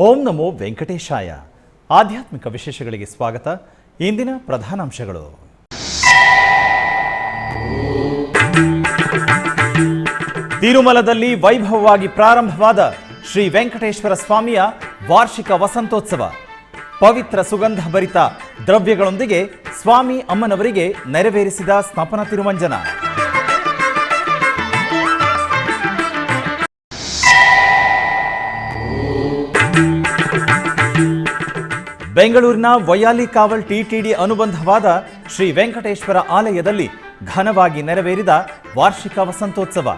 ಓಂ ನಮೋ ವೆಂಕಟೇಶಾಯ. ಆಧ್ಯಾತ್ಮಿಕ ವಿಶೇಷಗಳಿಗೆ ಸ್ವಾಗತ. ಇಂದಿನ ಪ್ರಧಾನಾಂಶಗಳು. ತಿರುಮಲದಲ್ಲಿ ವೈಭವವಾಗಿ ಪ್ರಾರಂಭವಾದ ಶ್ರೀ ವೆಂಕಟೇಶ್ವರ ಸ್ವಾಮಿಯ ವಾರ್ಷಿಕ ವಸಂತೋತ್ಸವ. ಪವಿತ್ರ ಸುಗಂಧ ಭರಿತ ದ್ರವ್ಯಗಳೊಂದಿಗೆ ಸ್ವಾಮಿ ಅಮ್ಮನವರಿಗೆ ನೆರವೇರಿಸಿದ ಸ್ನಪನ ತಿರುಮಂಜನ. ಬೆಂಗಳೂರಿನ ವೈಯಾಲಿ ಕಾವಲ್ ಟಿಟಿಡಿ ಅನುಬಂಧವಾದ ಶ್ರೀ ವೆಂಕಟೇಶ್ವರ ಆಲಯದಲ್ಲಿ ಘನವಾಗಿ ನೆರವೇರಿದ ವಾರ್ಷಿಕ ವಸಂತೋತ್ಸವ.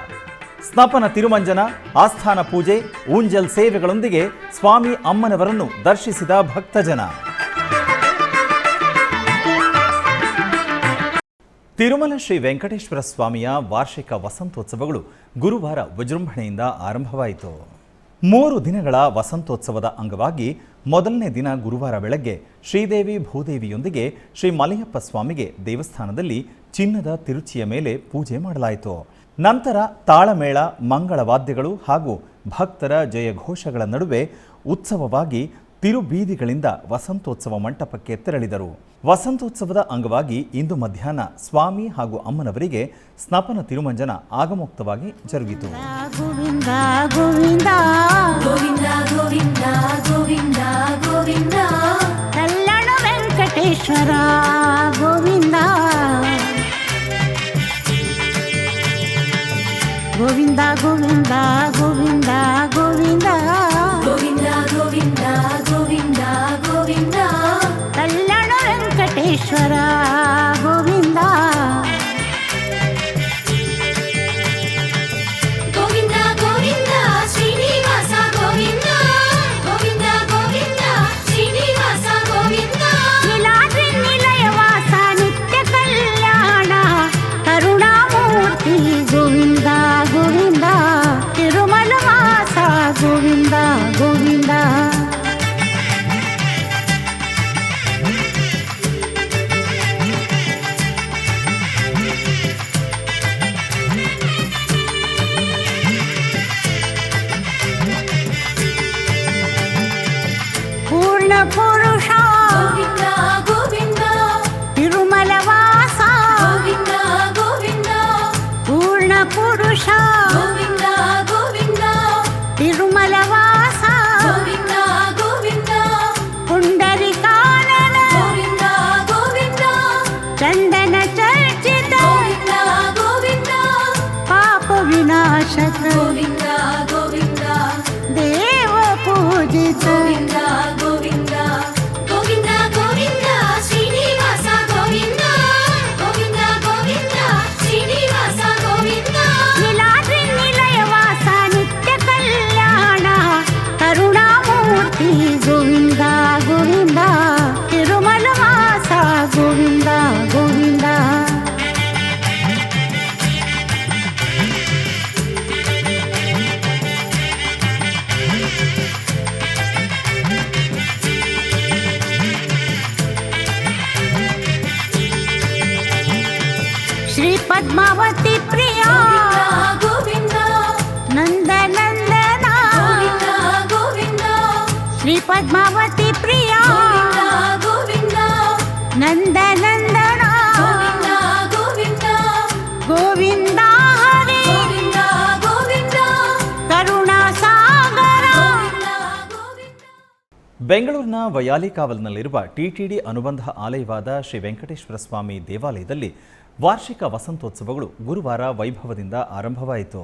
ಸ್ನಪನ ತಿರುಮಂಜನ, ಆಸ್ಥಾನ ಪೂಜೆ, ಊಂಜಲ್ ಸೇವೆಗಳೊಂದಿಗೆ ಸ್ವಾಮಿ ಅಮ್ಮನವರನ್ನು ದರ್ಶಿಸಿದ ಭಕ್ತಜನ. ತಿರುಮಲ ಶ್ರೀ ವೆಂಕಟೇಶ್ವರ ಸ್ವಾಮಿಯ ವಾರ್ಷಿಕ ವಸಂತೋತ್ಸವಗಳು ಗುರುವಾರ ವಿಜೃಂಭಣೆಯಿಂದ ಆರಂಭವಾಯಿತು. 3 ದಿನಗಳ ವಸಂತೋತ್ಸವದ ಅಂಗವಾಗಿ ಮೊದಲನೇ ದಿನ ಗುರುವಾರ ಬೆಳಗ್ಗೆ ಶ್ರೀದೇವಿ ಭೂದೇವಿಯೊಂದಿಗೆ ಶ್ರೀ ಮಲಯಪ್ಪ ಸ್ವಾಮಿಗೆ ದೇವಸ್ಥಾನದಲ್ಲಿ ಚಿನ್ನದ ತಿರುಚಿಯ ಮೇಲೆ ಪೂಜೆ ಮಾಡಲಾಯಿತು. ನಂತರ ತಾಳಮೇಳ, ಮಂಗಳವಾದ್ಯಗಳು ಹಾಗೂ ಭಕ್ತರ ಜಯಘೋಷಗಳ ನಡುವೆ ಉತ್ಸವವಾಗಿ ತಿರುಬೀದಿಗಳಿಂದ ವಸಂತೋತ್ಸವ ಮಂಟಪಕ್ಕೆ ತೆರಳಿದರು. ವಸಂತೋತ್ಸವದ ಅಂಗವಾಗಿ ಇಂದು ಮಧ್ಯಾಹ್ನ ಸ್ವಾಮಿ ಹಾಗೂ ಅಮ್ಮನವರಿಗೆ ಸ್ನಪನ ತಿರುಮಂಜನ ಆಗಮೋಕ್ತವಾಗಿ ಜರುಗಿತು. ಗೋವಿಂದ ಗೋವಿಂದ ಗೋವಿಂದ ಗೋವಿಂದ ಗೋವಿಂದ ಗೋವಿಂದ ಕಲ್ಯಾಣ ವೆಂಕಟೇಶ್ವರ ಗೋವಿಂದ ಗೋವಿಂದ ಗೋವಿಂದ ಗೋವಿಂದ ಗೋವಿಂದ ಗೋವಿಂದ ಗೋವಿಂದ ಗೋವಿಂದ ಗೋವಿಂದ ಕಲ್ಯಾಣ ವೆಂಕಟೇಶ್ವರ ಗೋವಿಂದ ಗೋವಿಂದ ಗೋವಿಂದ ಶ್ರೀನಿವಾಸ ಗೋವಿಂದ ಗೋವಿಂದ ಗೋವಿಂದ ಶ್ರೀನಿವಾಸ ಗೋವಿಂದ ನೀಲಾದ್ರಿ ನಿಲಯವಾಸ ನಿತ್ಯ ಕಲ್ಯಾಣ ಕರುಣಾಮೂರ್ತಿ ಗೋವಿಂದ ಗೋವಿಂದ ತಿರುಮಲ ವಾಸ ಗೋವಿಂದ ಗೋವಿಂದ ಪೂರ್ಣ ಪುರುಷ ಗೋವಿಂದ ಗೋವಿಂದ ತಿರುಮಲ ವಾಸ ಗೋವಿಂದ ಗೋವಿಂದ ಪೂರ್ಣ ಪುರುಷ ಗೋವಿಂದ ಗೋವಿಂದ ತಿರುಮಲ ವಾಸ ಗೋವಿಂದ ಗೋವಿಂದ ಪುಂಡರಿಕಾನನ ಗೋವಿಂದ ಗೋವಿಂದ ಚಂದನ ಚರ್ಚಿತ ಗೋವಿಂದ ಗೋವಿಂದ ಪಾಪ ವಿನಾಶಕ ಗೋವಿಂದ ಗೋವಿಂದ ದೇವ ಪೂಜಿತ ಗೋವಿಂದ ಗೋವಿಂದ ಗೋವಿಂದ ಗೋವಿಂದ ಶ್ರೀನಿವಾಸ ಗೋವಿಂದ ಗೋವಿಂದ ಗೋವಿಂದ ಶ್ರೀನಿವಾಸ ಗೋವಿಂದ ನೀಲಾದ್ರಿ ನಿಲಯವಾಸ ನಿತ್ಯ ಕಲ್ಯಾಣ ಕರುಣಾಮೂರ್ತಿ ಗೋವಿಂದ ಗೋವಿಂದ ತಿರುಮಲ ವಾಸ ಗೋವಿಂದ ಗೋವಿಂದ ಶ್ರೀ ಪದ್ಮಾವತಿ ಪ್ರಿಯ ಗೋವಿಂದ ನಂದ ನಂದನ ಗೋವಿಂದ ಗೋವಿಂದ ಶ್ರೀ ಪದ್ಮಾವತಿ ಪ್ರಿಯ ಗೋವಿಂದ ನಂದ ನಂದನ ಗೋವಿಂದ ಗೋವಿಂದ ಗೋವಿಂದ ಹರಿ ಗೋವಿಂದ ಗೋವಿಂದ ಕರುಣಾ ಸಾಗರ ಗೋವಿಂದ. ಬೆಂಗಳೂರಿನ ವೈಯಾಲಿ ಕಾವಲ್ನಲ್ಲಿರುವ ಟಿಟಿಡಿ ಅನುಬಂಧ ಆಲಯವಾದ ಶ್ರೀ ವೆಂಕಟೇಶ್ವರ ಸ್ವಾಮಿ ದೇವಾಲಯದಲ್ಲಿ ವಾರ್ಷಿಕ ವಸಂತೋತ್ಸವಗಳು ಗುರುವಾರ ವೈಭವದಿಂದ ಆರಂಭವಾಯಿತು.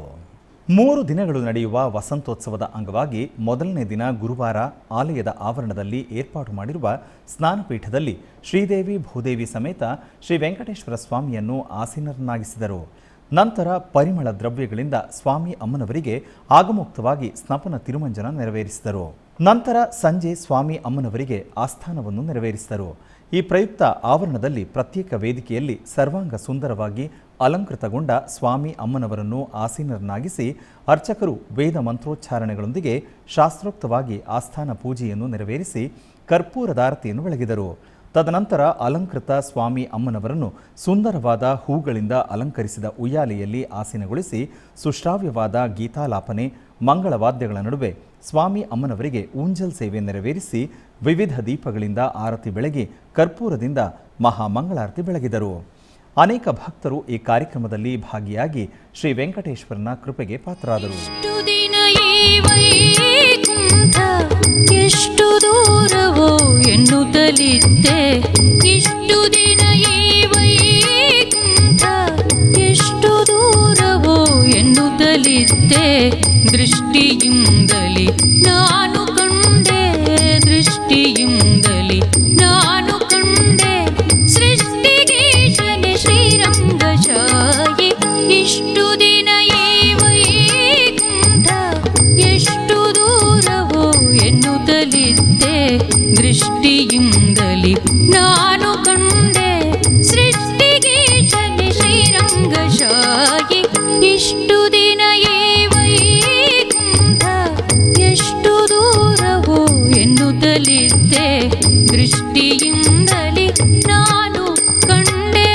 3 ದಿನಗಳು ನಡೆಯುವ ವಸಂತೋತ್ಸವದ ಅಂಗವಾಗಿ ಮೊದಲನೇ ದಿನ ಗುರುವಾರ ಆಲಯದ ಆವರಣದಲ್ಲಿ ಏರ್ಪಾಟು ಮಾಡಿರುವ ಸ್ನಾನಪೀಠದಲ್ಲಿ ಶ್ರೀದೇವಿ ಭೂದೇವಿ ಸಮೇತ ಶ್ರೀ ವೆಂಕಟೇಶ್ವರ ಸ್ವಾಮಿಯನ್ನು ಆಸೀನರನ್ನಾಗಿಸಿದರು. ನಂತರ ಪರಿಮಳ ದ್ರವ್ಯಗಳಿಂದ ಸ್ವಾಮಿ ಅಮ್ಮನವರಿಗೆ ಆಗಮೋಕ್ತವಾಗಿ ಸ್ನಪನ ತಿರುಮಂಜನ ನೆರವೇರಿಸಿದರು. ನಂತರ ಸಂಜೆ ಸ್ವಾಮಿ ಅಮ್ಮನವರಿಗೆ ಆಸ್ಥಾನವನ್ನು ನೆರವೇರಿಸಿದರು. ಈ ಪ್ರಯುಕ್ತ ಆವರಣದಲ್ಲಿ ಪ್ರತ್ಯೇಕ ವೇದಿಕೆಯಲ್ಲಿ ಸರ್ವಾಂಗ ಸುಂದರವಾಗಿ ಅಲಂಕೃತಗೊಂಡ ಸ್ವಾಮಿ ಅಮ್ಮನವರನ್ನು ಆಸೀನರನ್ನಾಗಿಸಿ ಅರ್ಚಕರು ವೇದ ಮಂತ್ರೋಚ್ಚಾರಣೆಗಳೊಂದಿಗೆ ಶಾಸ್ತ್ರೋಕ್ತವಾಗಿ ಆಸ್ಥಾನ ಪೂಜೆಯನ್ನು ನೆರವೇರಿಸಿ ಕರ್ಪೂರದಾರತಿಯನ್ನು ಬೆಳಗಿದರು. ತದನಂತರ ಅಲಂಕೃತ ಸ್ವಾಮಿ ಅಮ್ಮನವರನ್ನು ಸುಂದರವಾದ ಹೂಗಳಿಂದ ಅಲಂಕರಿಸಿದ ಉಯ್ಯಾಲೆಯಲ್ಲಿ ಆಸೀನಗೊಳಿಸಿ ಸುಶ್ರಾವ್ಯವಾದ ಗೀತಾಲಾಪನೆ, ಮಂಗಳವಾದ್ಯಗಳ ನಡುವೆ ಸ್ವಾಮಿ ಅಮ್ಮನವರಿಗೆ ಊಂಜಲ್ ಸೇವೆ ನೆರವೇರಿಸಿ ವಿವಿಧ ದೀಪಗಳಿಂದ ಆರತಿ ಬೆಳಗಿ ಕರ್ಪೂರದಿಂದ ಮಹಾಮಂಗಳಾರತಿ ಬೆಳಗಿದರು. ಅನೇಕ ಭಕ್ತರು ಈ ಕಾರ್ಯಕ್ರಮದಲ್ಲಿ ಭಾಗಿಯಾಗಿ ಶ್ರೀ ವೆಂಕಟೇಶ್ವರನ ಕೃಪೆಗೆ ಪಾತ್ರರಾದರು. ಎಷ್ಟು ದೂರವೋ ಎನ್ನುತ್ತಲಿದ್ದೆ, ಇಷ್ಟು ದಿನ ಈ ವೈಕುಂಠ ಎಷ್ಟು ದೂರವೋ ಎನ್ನುತ್ತಲಿದ್ದೆ. ದೃಷ್ಟಿಯಿಂದಲೇ ನಾನು ಕಂಡೆ, ದೃಷ್ಟಿಯಿಂದಲೇ ನಾನು ಕಂಡೆ, ಸೃಷ್ಟಿಗೀಶನೆ ಶ್ರೀರಂಗಶಾಹಿ. ಇಷ್ಟು ದಿನ ಈ ವೈಕುಂಠ ಎಷ್ಟು ದೂರವೋ ಎನ್ನುತ್ತಲಿದ್ದೆ, ದೃಷ್ಟಿಯಿಂದಲೇ ನಾನು ಕಂಡೆ, ಸೃಷ್ಟಿಗೀಶನೆ ಶ್ರೀರಂಗಶಾಹಿ. ಇಷ್ಟು ದಿನ ಈ ವೈಕುಂಠ ಎಷ್ಟು ದೂರವೋ ಎನ್ನುತ್ತಲಿದ್ದೆ, ದೃಷ್ಟಿಯಿಂದಲೇ ನಾನು ಕಂಡೆ.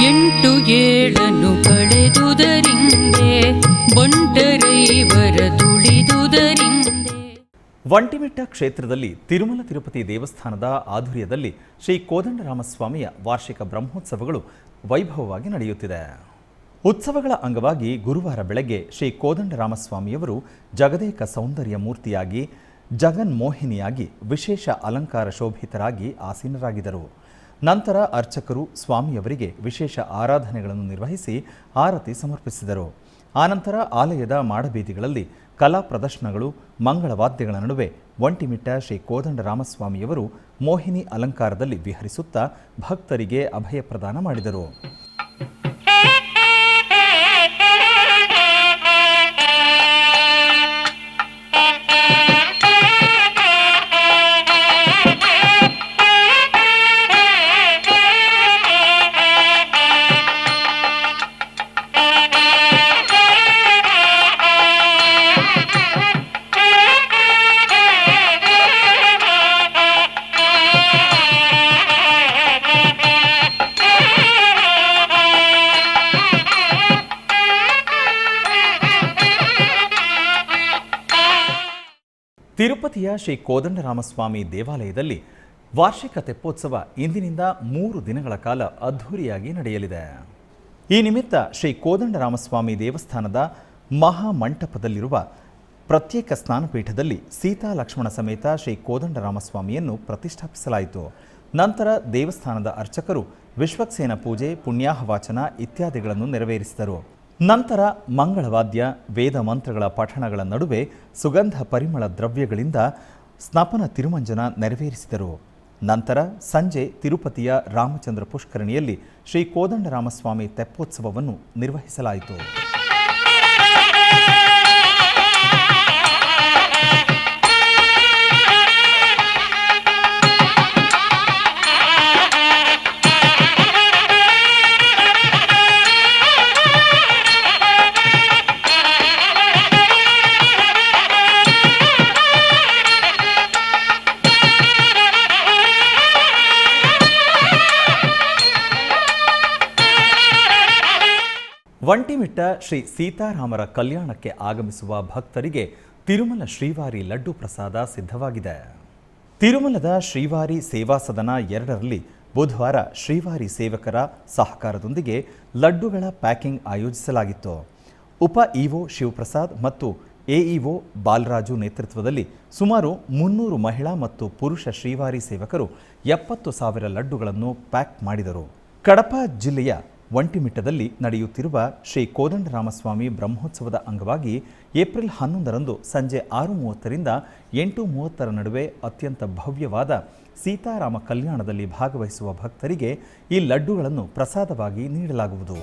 ಎಂಟು ಏಳನ್ನು ಕಳೆದುದರಿಂದೆ, ಬಂಟರೈವರ ತುಳಿದುದರಿಂದೆ. ಒಂಟಿಮಿಟ್ಟ ಕ್ಷೇತ್ರದಲ್ಲಿ ತಿರುಮಲ ತಿರುಪತಿ ದೇವಸ್ಥಾನದ ಆಧ್ವರ್ಯದಲ್ಲಿ ಶ್ರೀ ಕೋದಂಡರಾಮಸ್ವಾಮಿಯ ವಾರ್ಷಿಕ ಬ್ರಹ್ಮೋತ್ಸವಗಳು ವೈಭವವಾಗಿ ನಡೆಯುತ್ತಿದೆ. ಉತ್ಸವಗಳ ಅಂಗವಾಗಿ ಗುರುವಾರ ಬೆಳಗ್ಗೆ ಶ್ರೀ ಕೋದಂಡರಾಮಸ್ವಾಮಿಯವರು ಜಗದೇಕ ಸೌಂದರ್ಯ ಮೂರ್ತಿಯಾಗಿ ಜಗನ್ಮೋಹಿನಿಯಾಗಿ ವಿಶೇಷ ಅಲಂಕಾರ ಶೋಭಿತರಾಗಿ ಆಸೀನರಾಗಿದ್ದರು. ನಂತರ ಅರ್ಚಕರು ಸ್ವಾಮಿಯವರಿಗೆ ವಿಶೇಷ ಆರಾಧನೆಗಳನ್ನು ನಿರ್ವಹಿಸಿ ಆರತಿ ಸಮರ್ಪಿಸಿದರು. ಆನಂತರ ಆಲಯದ ಮಾಡಬೀದಿಗಳಲ್ಲಿ ಕಲಾ ಪ್ರದರ್ಶನಗಳು, ಮಂಗಳವಾದ್ಯಗಳ ನಡುವೆ ಒಂಟಿಮಿಟ್ಟ ಶ್ರೀ ಕೋದಂಡರಾಮಸ್ವಾಮಿಯವರು ಮೋಹಿನಿ ಅಲಂಕಾರದಲ್ಲಿ ವಿಹರಿಸುತ್ತಾ ಭಕ್ತರಿಗೆ ಅಭಯ ಪ್ರದಾನ ಮಾಡಿದರು. ತಿರುಪತಿಯ ಶ್ರೀ ಕೋದಂಡರಾಮಸ್ವಾಮಿ ದೇವಾಲಯದಲ್ಲಿ ವಾರ್ಷಿಕ ತೆಪ್ಪೋತ್ಸವ ಇಂದಿನಿಂದ 3 ದಿನಗಳ ಕಾಲ ಅದ್ಧೂರಿಯಾಗಿ ನಡೆಯಲಿದೆ. ಈ ನಿಮಿತ್ತ ಶ್ರೀ ಕೋದಂಡರಾಮಸ್ವಾಮಿ ದೇವಸ್ಥಾನದ ಮಹಾಮಂಟಪದಲ್ಲಿರುವ ಪ್ರತ್ಯೇಕ ಸ್ನಾನಪೀಠದಲ್ಲಿ ಸೀತಾ ಲಕ್ಷ್ಮಣ ಸಮೇತ ಶ್ರೀ ಕೋದಂಡರಾಮಸ್ವಾಮಿಯನ್ನು ಪ್ರತಿಷ್ಠಾಪಿಸಲಾಯಿತು. ನಂತರ ದೇವಸ್ಥಾನದ ಅರ್ಚಕರು ವಿಶ್ವಕ್ಸೇನ ಪೂಜೆ, ಪುಣ್ಯಾಹವಾಚನ ಇತ್ಯಾದಿಗಳನ್ನು ನೆರವೇರಿಸಿದರು. ನಂತರ ಮಂಗಳವಾದ್ಯ, ವೇದ ಮಂತ್ರಗಳ ಪಠಣಗಳ ನಡುವೆ ಸುಗಂಧ ಪರಿಮಳ ದ್ರವ್ಯಗಳಿಂದ ಸ್ನಪನ ತಿರುಮಂಜನ ನೆರವೇರಿಸಿದರು. ನಂತರ ಸಂಜೆ ತಿರುಪತಿಯ ರಾಮಚಂದ್ರ ಪುಷ್ಕರಣಿಯಲ್ಲಿ ಶ್ರೀ ಕೋದಂಡರಾಮಸ್ವಾಮಿ ತೆಪ್ಪೋತ್ಸವವನ್ನು ನಿರ್ವಹಿಸಲಾಯಿತು. ಒಂಟಿಮಿಟ್ಟ ಶ್ರೀ ಸೀತಾರಾಮರ ಕಲ್ಯಾಣಕ್ಕೆ ಆಗಮಿಸುವ ಭಕ್ತರಿಗೆ ತಿರುಮಲ ಶ್ರೀವಾರಿ ಲಡ್ಡು ಪ್ರಸಾದ ಸಿದ್ಧವಾಗಿದೆ. ತಿರುಮಲದ ಶ್ರೀವಾರಿ ಸೇವಾ ಸದನ 2ರಲ್ಲಿ ಬುಧವಾರ ಶ್ರೀವಾರಿ ಸೇವಕರ ಸಹಕಾರದೊಂದಿಗೆ ಲಡ್ಡುಗಳ ಪ್ಯಾಕಿಂಗ್ ಆಯೋಜಿಸಲಾಗಿತ್ತು. ಉಪ ಇಒ ಶಿವಪ್ರಸಾದ್ ಮತ್ತು ಎಇಒ ಬಾಲರಾಜು ನೇತೃತ್ವದಲ್ಲಿ ಸುಮಾರು 300 ಮಹಿಳಾ ಮತ್ತು ಪುರುಷ ಶ್ರೀವಾರಿ ಸೇವಕರು 70,000 ಲಡ್ಡುಗಳನ್ನು ಪ್ಯಾಕ್ ಮಾಡಿದರು. ಕಡಪ ಜಿಲ್ಲೆಯ ಒಂಟಿಮಿಟ್ಟದಲ್ಲಿ ನಡೆಯುತ್ತಿರುವ ಶ್ರೀ ಕೋದಂಡರಾಮಸ್ವಾಮಿ ಬ್ರಹ್ಮೋತ್ಸವದ ಅಂಗವಾಗಿ ಏಪ್ರಿಲ್ 11ರಂದು ಸಂಜೆ 6:30ರಿಂದ 8:30 ನಡುವೆ ಅತ್ಯಂತ ಭವ್ಯವಾದ ಸೀತಾರಾಮ ಕಲ್ಯಾಣದಲ್ಲಿ ಭಾಗವಹಿಸುವ ಭಕ್ತರಿಗೆ ಈ ಲಡ್ಡುಗಳನ್ನು ಪ್ರಸಾದವಾಗಿ ನೀಡಲಾಗುವುದು.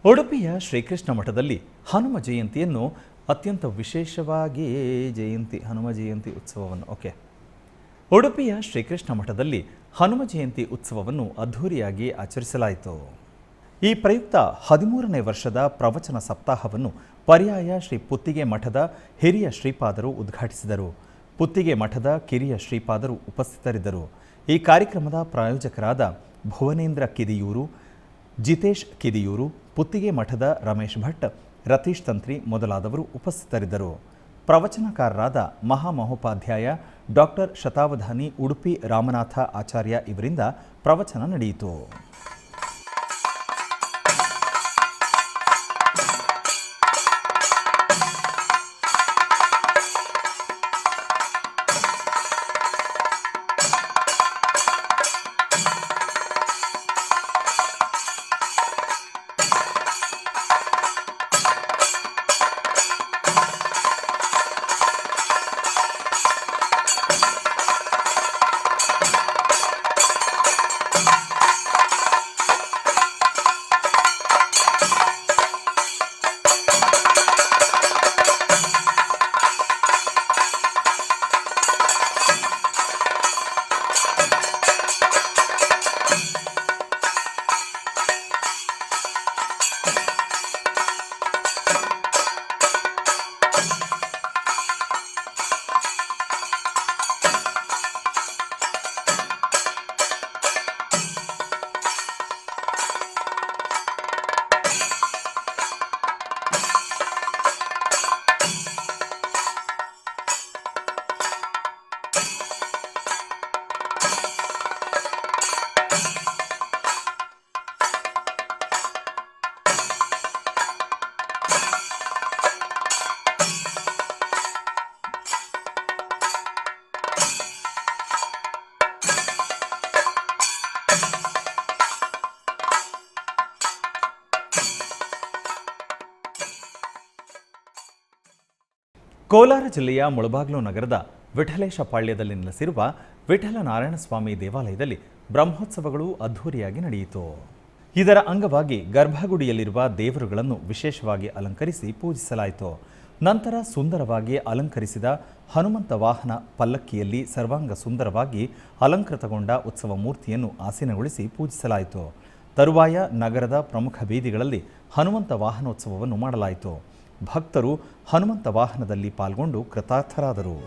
ಉಡುಪಿಯ ಶ್ರೀಕೃಷ್ಣ ಮಠದಲ್ಲಿ ಹನುಮ ಜಯಂತಿಯನ್ನು ಅತ್ಯಂತ ವಿಶೇಷವಾಗಿ ಹನುಮ ಜಯಂತಿ ಉತ್ಸವವನ್ನು ಉಡುಪಿಯ ಶ್ರೀಕೃಷ್ಣ ಮಠದಲ್ಲಿ ಹನುಮ ಜಯಂತಿ ಉತ್ಸವವನ್ನು ಅದ್ಧೂರಿಯಾಗಿ ಆಚರಿಸಲಾಯಿತು. ಈ ಪ್ರಯುಕ್ತ 13ನೇ ವರ್ಷದ ಪ್ರವಚನ ಸಪ್ತಾಹವನ್ನು ಪರ್ಯಾಯ ಶ್ರೀ ಪುತ್ತಿಗೆ ಮಠದ ಹಿರಿಯ ಶ್ರೀಪಾದರು ಉದ್ಘಾಟಿಸಿದರು. ಪುತ್ತಿಗೆ ಮಠದ ಕಿರಿಯ ಶ್ರೀಪಾದರು ಉಪಸ್ಥಿತರಿದ್ದರು. ಈ ಕಾರ್ಯಕ್ರಮದ ಪ್ರಾಯೋಜಕರಾದ ಭುವನೇಂದ್ರ ಕಿದಿಯೂರು, ಜಿತೇಶ್ ಕಿದಿಯೂರು, ಪುತ್ತಿಗೆ ಮಠದ ರಮೇಶ್ ಭಟ್, ರತೀಶ್ ತಂತ್ರಿ ಮೊದಲಾದವರು ಉಪಸ್ಥಿತರಿದ್ದರು. ಪ್ರವಚನಕಾರರಾದ ಮಹಾಮಹೋಪಾಧ್ಯಾಯ ಡಾಕ್ಟರ್ ಶತಾವಧಾನಿ ಉಡುಪಿ ರಾಮನಾಥ ಆಚಾರ್ಯ ಇವರಿಂದ ಪ್ರವಚನ ನಡೆಯಿತು. ಕೋಲಾರ ಜಿಲ್ಲೆಯ ಮುಳಬಾಗಿಲು ನಗರದ ವಿಠಲೇಶಪಾಳ್ಯದಲ್ಲಿ ನೆಲೆಸಿರುವ ವಿಠಲ ನಾರಾಯಣಸ್ವಾಮಿ ದೇವಾಲಯದಲ್ಲಿ ಬ್ರಹ್ಮೋತ್ಸವಗಳು ಅದ್ಧೂರಿಯಾಗಿ ನಡೆಯಿತು. ಇದರ ಅಂಗವಾಗಿ ಗರ್ಭಗುಡಿಯಲ್ಲಿರುವ ದೇವರುಗಳನ್ನು ವಿಶೇಷವಾಗಿ ಅಲಂಕರಿಸಿ ಪೂಜಿಸಲಾಯಿತು. ನಂತರ ಸುಂದರವಾಗಿ ಅಲಂಕರಿಸಿದ ಹನುಮಂತ ವಾಹನ ಪಲ್ಲಕ್ಕಿಯಲ್ಲಿ ಸರ್ವಾಂಗ ಸುಂದರವಾಗಿ ಅಲಂಕೃತಗೊಂಡ ಉತ್ಸವ ಮೂರ್ತಿಯನ್ನು ಆಸೀನಗೊಳಿಸಿ ಪೂಜಿಸಲಾಯಿತು. ತರುವಾಯ ನಗರದ ಪ್ರಮುಖ ಬೀದಿಗಳಲ್ಲಿ ಹನುಮಂತ ವಾಹನೋತ್ಸವವನ್ನು ಮಾಡಲಾಯಿತು. ಭಕ್ತರು ಹನುಮಂತ ವಾಹನದಲ್ಲಿ ಪಾಲ್ಗೊಂಡು ಕೃತಾರ್ಥರಾದರು.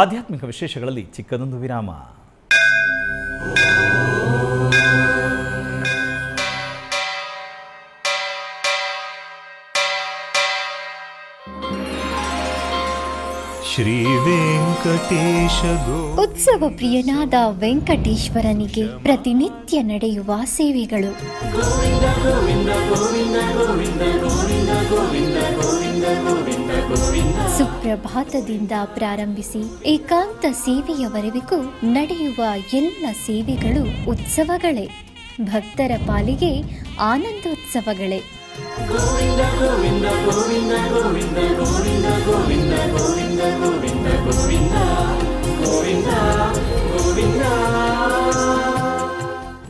ಆಧ್ಯಾತ್ಮಿಕ ವಿಶೇಷಗಳಲ್ಲಿ ಚಿಕ್ಕದೊಂದು ವಿರಾಮ. ಶ್ರೀ ವೆಂಕಟೇಶ ಉತ್ಸವ ಪ್ರಿಯನಾದ ವೆಂಕಟೇಶ್ವರನಿಗೆ ಪ್ರತಿನಿತ್ಯ ನಡೆಯುವ ಸೇವೆಗಳು. ಸುಪ್ರಭಾತದಿಂದ ಪ್ರಾರಂಭಿಸಿ ಏಕಾಂತ ಸೇವೆಯವರೆಗೂ ನಡೆಯುವ ಎಲ್ಲ ಸೇವೆಗಳು ಉತ್ಸವಗಳೇ. ಭಕ್ತರ ಪಾಲಿಗೆ ಆನಂದೋತ್ಸವಗಳೇ.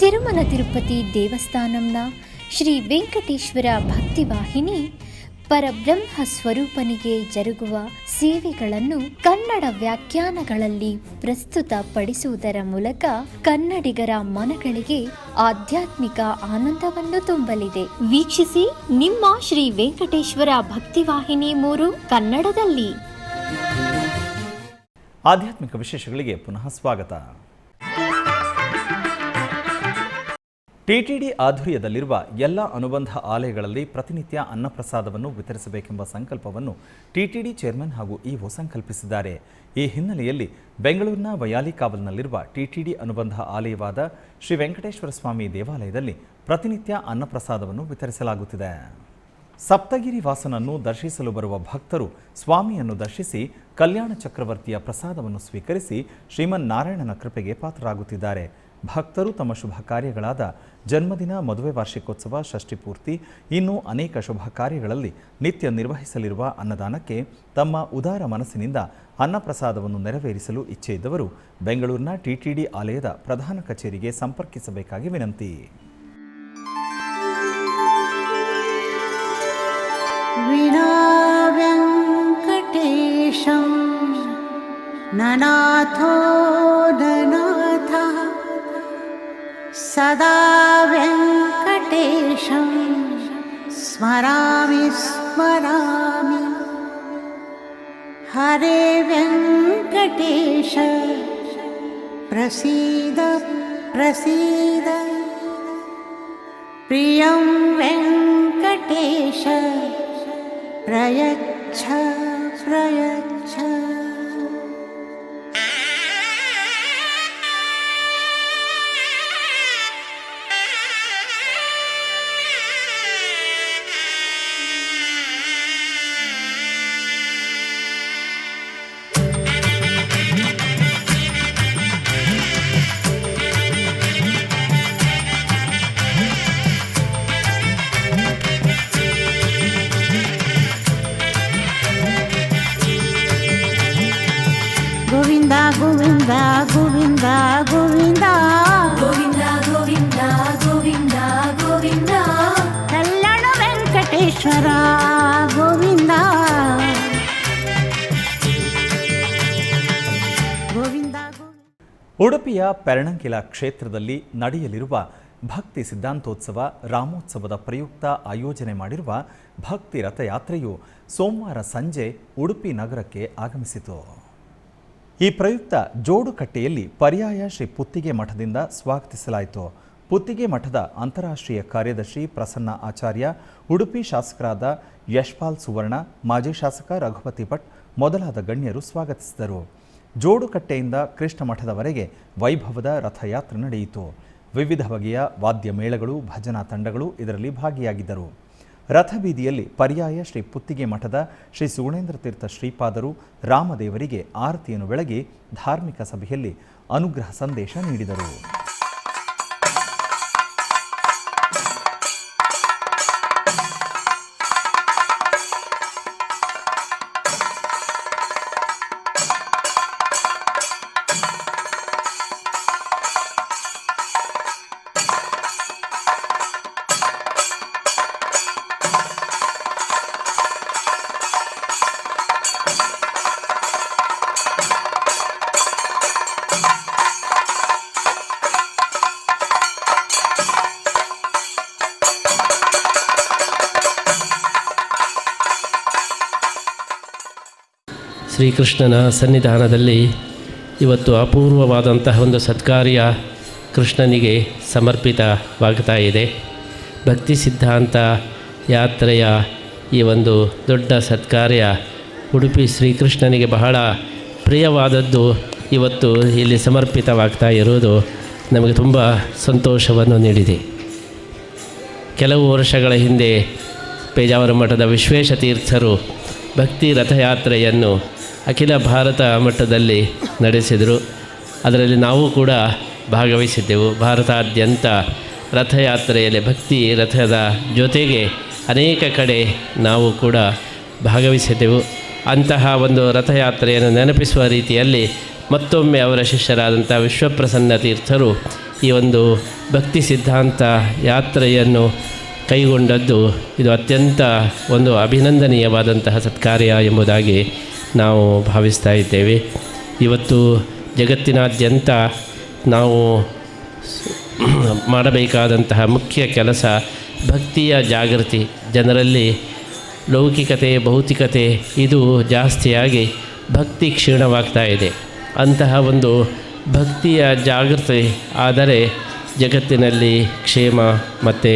ತಿರುಮಲ ತಿರುಪತಿ ದೇವಸ್ಥಾನಂನ ಶ್ರೀ ವೆಂಕಟೇಶ್ವರ ಭಕ್ತಿವಾಹಿನಿ ಪರಬ್ರಹ್ಮ ಸ್ವರೂಪನಿಗೆ ಜರುಗುವ ಸೇವೆಗಳನ್ನು ಕನ್ನಡ ವ್ಯಾಖ್ಯಾನಗಳಲ್ಲಿ ಪ್ರಸ್ತುತಪಡಿಸುವುದರ ಮೂಲಕ ಕನ್ನಡಿಗರ ಮನಗಳಿಗೆ ಆಧ್ಯಾತ್ಮಿಕ ಆನಂದವನ್ನು ತುಂಬಲಿದೆ. ವೀಕ್ಷಿಸಿ ನಿಮ್ಮ ಶ್ರೀ ವೆಂಕಟೇಶ್ವರ ಭಕ್ತಿವಾಹಿನಿ 3 ಕನ್ನಡದಲ್ಲಿ. ಆಧ್ಯಾತ್ಮಿಕ ವಿಶೇಷಗಳಿಗೆ ಪುನಃ ಸ್ವಾಗತ. ಟಿಟಿಡಿ ಆಧ್ವರ್ಯದಲ್ಲಿರುವ ಎಲ್ಲ ಅನುಬಂಧ ಆಲಯಗಳಲ್ಲಿ ಪ್ರತಿನಿತ್ಯ ಅನ್ನಪ್ರಸಾದವನ್ನು ವಿತರಿಸಬೇಕೆಂಬ ಸಂಕಲ್ಪವನ್ನು ಟಿಟಿಡಿ ಚೇರ್ಮನ್ ಹಾಗೂ ಇಒ ಸಂಕಲ್ಪಿಸಿದ್ದಾರೆ. ಈ ಹಿನ್ನೆಲೆಯಲ್ಲಿ ಬೆಂಗಳೂರಿನ ವಯಾಲಿಕಾವಲ್ನಲ್ಲಿರುವ ಟಿಟಿಡಿ ಅನುಬಂಧ ಆಲಯವಾದ ಶ್ರೀ ವೆಂಕಟೇಶ್ವರ ಸ್ವಾಮಿ ದೇವಾಲಯದಲ್ಲಿ ಪ್ರತಿನಿತ್ಯ ಅನ್ನಪ್ರಸಾದವನ್ನು ವಿತರಿಸಲಾಗುತ್ತಿದೆ. ಸಪ್ತಗಿರಿ ವಾಸನನ್ನು ದರ್ಶಿಸಲು ಬರುವ ಭಕ್ತರು ಸ್ವಾಮಿಯನ್ನು ದರ್ಶಿಸಿ ಕಲ್ಯಾಣ ಚಕ್ರವರ್ತಿಯ ಪ್ರಸಾದವನ್ನು ಸ್ವೀಕರಿಸಿ ಶ್ರೀಮನ್ನಾರಾಯಣನ ಕೃಪೆಗೆ ಪಾತ್ರರಾಗುತ್ತಿದ್ದಾರೆ. ಭಕ್ತರು ತಮ್ಮ ಶುಭ ಕಾರ್ಯಗಳಾದ ಜನ್ಮದಿನ, ಮದುವೆ ವಾರ್ಷಿಕೋತ್ಸವ, ಷಷ್ಠಿ ಪೂರ್ತಿ, ಇನ್ನೂ ಅನೇಕ ಶುಭ ಕಾರ್ಯಗಳಲ್ಲಿ ನಿತ್ಯ ನಿರ್ವಹಿಸಲಿರುವ ಅನ್ನದಾನಕ್ಕೆ ತಮ್ಮ ಉದಾರ ಮನಸ್ಸಿನಿಂದ ಅನ್ನಪ್ರಸಾದವನ್ನು ನೆರವೇರಿಸಲು ಇಚ್ಛೆ ಇದ್ದವರು ಬೆಂಗಳೂರಿನ ಟಿಟಿಡಿ ಆಲಯದ ಪ್ರಧಾನ ಕಚೇರಿಗೆ ಸಂಪರ್ಕಿಸಬೇಕಾಗಿ ವಿನಂತಿ. ವಿನಾ ವೆಂಕಟೇಶಂ ನನಾಥೋ ನನಾಥ ಸದಾ ವೆಂಕಟೇಶಂ ಸ್ಮರಾಮಿ ಸ್ಮರಾಮಿ. ಹರೇ ವೆಂಕಟೇಶ ಪ್ರಸೀದ ಪ್ರಸೀದ. ಪ್ರಿಯಂ ವೆಂಕಟೇಶ ಪ್ರಯಚ್ಛ ಪ್ರಯಚ್ಛ. ಗೋವಿಂದ ಗೋವಿಂದ ಗೋವಿಂದ ಗೋವಿಂದ ಗೋವಿಂದ ಗೋವಿಂದ ಗೋವಿಂದ ಗೋವಿಂದ ಕಲ್ಯಾಣ ವೆಂಕಟೇಶ್ವರ ಗೋವಿಂದ ಗೋವಿಂದ. ಉಡುಪಿಯ ಪೆರಣಂಕಿಲ ಕ್ಷೇತ್ರದಲ್ಲಿ ನಡೆಯಲಿರುವ ಭಕ್ತಿ ಸಿದ್ಧಾಂತೋತ್ಸವ ರಾಮೋತ್ಸವದ ಪ್ರಯುಕ್ತ ಆಯೋಜನೆ ಮಾಡಿರುವ ಭಕ್ತಿ ರಥಯಾತ್ರೆಯು ಸೋಮವಾರ ಸಂಜೆ ಉಡುಪಿ ನಗರಕ್ಕೆ ಆಗಮಿಸಿತು. ಈ ಪ್ರಯುಕ್ತ ಜೋಡುಕಟ್ಟೆಯಲ್ಲಿ ಪರ್ಯಾಯ ಶ್ರೀ ಪುತ್ತಿಗೆ ಮಠದಿಂದ ಸ್ವಾಗತಿಸಲಾಯಿತು. ಪುತ್ತಿಗೆ ಮಠದ ಅಂತಾರಾಷ್ಟ್ರೀಯ ಕಾರ್ಯದರ್ಶಿ ಪ್ರಸನ್ನ ಆಚಾರ್ಯ, ಉಡುಪಿ ಶಾಸಕರಾದ ಯಶ್ಪಾಲ್ ಸುವರ್ಣ, ಮಾಜಿ ಶಾಸಕ ರಘುಪತಿ ಭಟ್ ಮೊದಲಾದ ಗಣ್ಯರು ಸ್ವಾಗತಿಸಿದರು. ಜೋಡುಕಟ್ಟೆಯಿಂದ ಕೃಷ್ಣ ಮಠದವರೆಗೆ ವೈಭವದ ರಥಯಾತ್ರೆ ನಡೆಯಿತು. ವಿವಿಧ ಬಗೆಯ ವಾದ್ಯ ಮೇಳಗಳು, ಭಜನಾ ತಂಡಗಳು ಇದರಲ್ಲಿ ಭಾಗಿಯಾಗಿದ್ದರು. ರಥಬೀದಿಯಲ್ಲಿ ಪರ್ಯಾಯ ಶ್ರೀ ಪುತ್ತಿಗೆ ಮಠದ ಶ್ರೀ ಸುಗುಣೇಂದ್ರ ತೀರ್ಥ ಶ್ರೀಪಾದರು ರಾಮದೇವರಿಗೆ ಆರತಿಯನ್ನು ಬೆಳಗಿ ಧಾರ್ಮಿಕ ಸಭೆಯಲ್ಲಿ ಅನುಗ್ರಹ ಸಂದೇಶ ನೀಡಿದರು. ಶ್ರೀಕೃಷ್ಣನ ಸನ್ನಿಧಾನದಲ್ಲಿ ಇವತ್ತು ಅಪೂರ್ವವಾದಂತಹ ಒಂದು ಸತ್ಕಾರ್ಯ ಕೃಷ್ಣನಿಗೆ ಸಮರ್ಪಿತವಾಗ್ತಾ ಇದೆ. ಭಕ್ತಿ ಸಿದ್ಧಾಂತ ಯಾತ್ರೆಯ ಈ ಒಂದು ದೊಡ್ಡ ಸತ್ಕಾರ್ಯ ಉಡುಪಿ ಶ್ರೀಕೃಷ್ಣನಿಗೆ ಬಹಳ ಪ್ರಿಯವಾದದ್ದು ಇವತ್ತು ಇಲ್ಲಿ ಸಮರ್ಪಿತವಾಗ್ತಾ ಇರುವುದು ನಮಗೆ ತುಂಬ ಸಂತೋಷವನ್ನು ನೀಡಿದೆ. ಕೆಲವು ವರ್ಷಗಳ ಹಿಂದೆ ಪೇಜಾವರ ಮಠದ ವಿಶ್ವೇಶತೀರ್ಥರು ಭಕ್ತಿ ರಥಯಾತ್ರೆಯನ್ನು ಅಖಿಲ ಭಾರತ ಮಟ್ಟದಲ್ಲಿ ನಡೆಸಿದರು. ಅದರಲ್ಲಿ ನಾವು ಕೂಡ ಭಾಗವಹಿಸಿದ್ದೆವು. ಭಾರತಾದ್ಯಂತ ರಥಯಾತ್ರೆಯಲ್ಲಿ ಭಕ್ತಿ ರಥದ ಜೊತೆಗೆ ಅನೇಕ ಕಡೆ ನಾವು ಕೂಡ ಭಾಗವಹಿಸಿದ್ದೆವು. ಅಂತಹ ಒಂದು ರಥಯಾತ್ರೆಯನ್ನು ನೆನಪಿಸುವ ರೀತಿಯಲ್ಲಿ ಮತ್ತೊಮ್ಮೆ ಅವರ ಶಿಷ್ಯರಾದಂಥ ವಿಶ್ವಪ್ರಸನ್ನ ತೀರ್ಥರು ಈ ಒಂದು ಭಕ್ತಿ ಸಿದ್ಧಾಂತ ಯಾತ್ರೆಯನ್ನು ಕೈಗೊಂಡದ್ದು ಇದು ಅತ್ಯಂತ ಒಂದು ಅಭಿನಂದನೀಯವಾದಂತಹ ಸತ್ಕಾರ್ಯ ಎಂಬುದಾಗಿ ನಾವು ಭಾವಿಸ್ತಾ ಇದ್ದೇವೆ. ಇವತ್ತು ಜಗತ್ತಿನಾದ್ಯಂತ ನಾವು ಮಾಡಬೇಕಾದಂತಹ ಮುಖ್ಯ ಕೆಲಸ ಭಕ್ತಿಯ ಜಾಗೃತಿ. ಜನರಲ್ಲಿ ಲೌಕಿಕತೆ ಭೌತಿಕತೆ ಇದು ಜಾಸ್ತಿಯಾಗಿ ಭಕ್ತಿ ಕ್ಷೀಣವಾಗ್ತಾ ಇದೆ. ಅಂತಹ ಒಂದು ಭಕ್ತಿಯ ಜಾಗೃತಿ ಆದರೆ ಜಗತ್ತಿನಲ್ಲಿ ಕ್ಷೇಮ ಮತ್ತು